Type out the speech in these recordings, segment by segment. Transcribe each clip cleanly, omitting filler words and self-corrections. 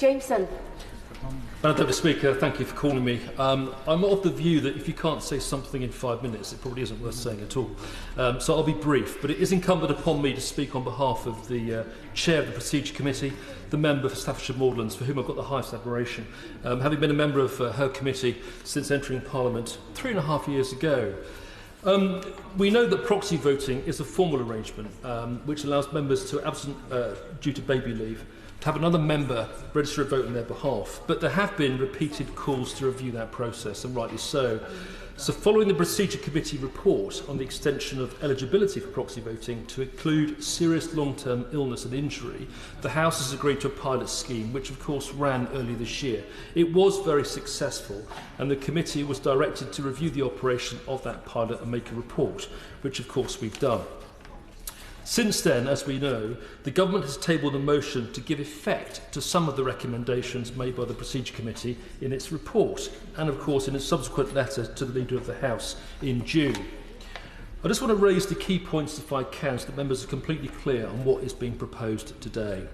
Jameson. Madam Speaker, thank you for calling me. I'm of the view that if you can't say something in 5 minutes, it probably isn't worth saying at all. So I'll be brief, but it is incumbent upon me to speak on behalf of the Chair of the Procedure Committee, the member for Staffordshire Moorlands, for whom I've got the highest admiration, having been a member of her committee since entering Parliament 3.5 years ago. We know that proxy voting is a formal arrangement which allows members who are absent due to baby leave to have another member register a vote on their behalf. But there have been repeated calls to review that process, and rightly so. So following the Procedure Committee report on the extension of eligibility for proxy voting to include serious long-term illness and injury, the House has agreed to a pilot scheme, which of course ran earlier this year. It was very successful, and the committee was directed to review the operation of that pilot and make a report, which of course we've done. Since then, as we know, the Government has tabled a motion to give effect to some of the recommendations made by the Procedure Committee in its report and, of course, in a subsequent letter to the Leader of the House in June. I just want to raise the key points, if I can, so that members are completely clear on what is being proposed today.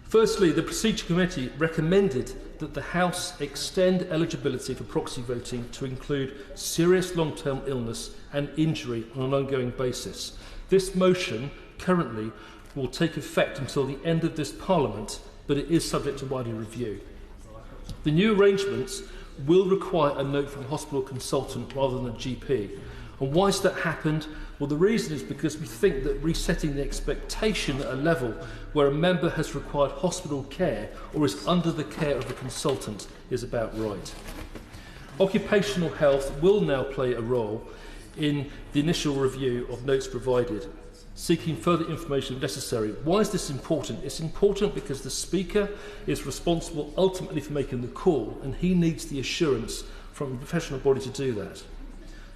Firstly, the Procedure Committee recommended that the House extend eligibility for proxy voting to include serious long-term illness and injury on an ongoing basis. This motion currently will take effect until the end of this Parliament, but it is subject to wider review. The new arrangements will require a note from a hospital consultant rather than a GP. And why has that happened? Well, the reason is because we think that resetting the expectation at a level where a member has required hospital care or is under the care of a consultant is about right. Occupational health will now play a role in the initial review of notes provided, seeking further information if necessary. Why is this important? It's important because the Speaker is responsible ultimately for making the call, and he needs the assurance from a professional body to do that.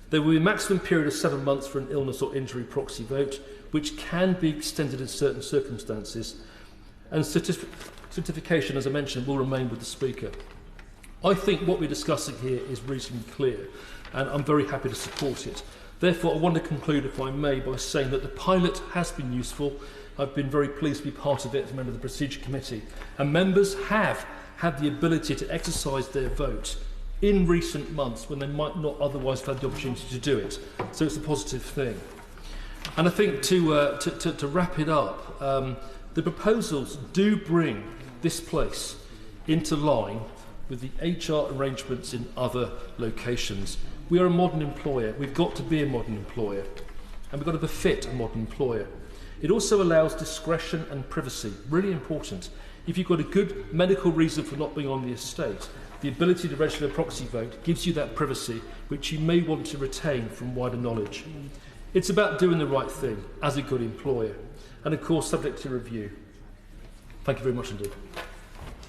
There will be a maximum period of 7 months for an illness or injury proxy vote, which can be extended in certain circumstances, and certification, as I mentioned, will remain with the Speaker. I think what we're discussing here is reasonably clear, and I'm very happy to support it. Therefore, I want to conclude, if I may, by saying that the pilot has been useful. I've been very pleased to be part of it as a member of the Procedure Committee, and members have had the ability to exercise their vote in recent months when they might not otherwise have had the opportunity to do it. So it's a positive thing. And I think to wrap it up, the proposals do bring this place into line with the HR arrangements in other locations. We are a modern employer. We've got to be a modern employer, and we've got to befit a modern employer. It also allows discretion and privacy, really important. If you've got a good medical reason for not being on the estate, the ability to register a proxy vote gives you that privacy, which you may want to retain from wider knowledge. It's about doing the right thing as a good employer, and of course subject to review. Thank you very much indeed.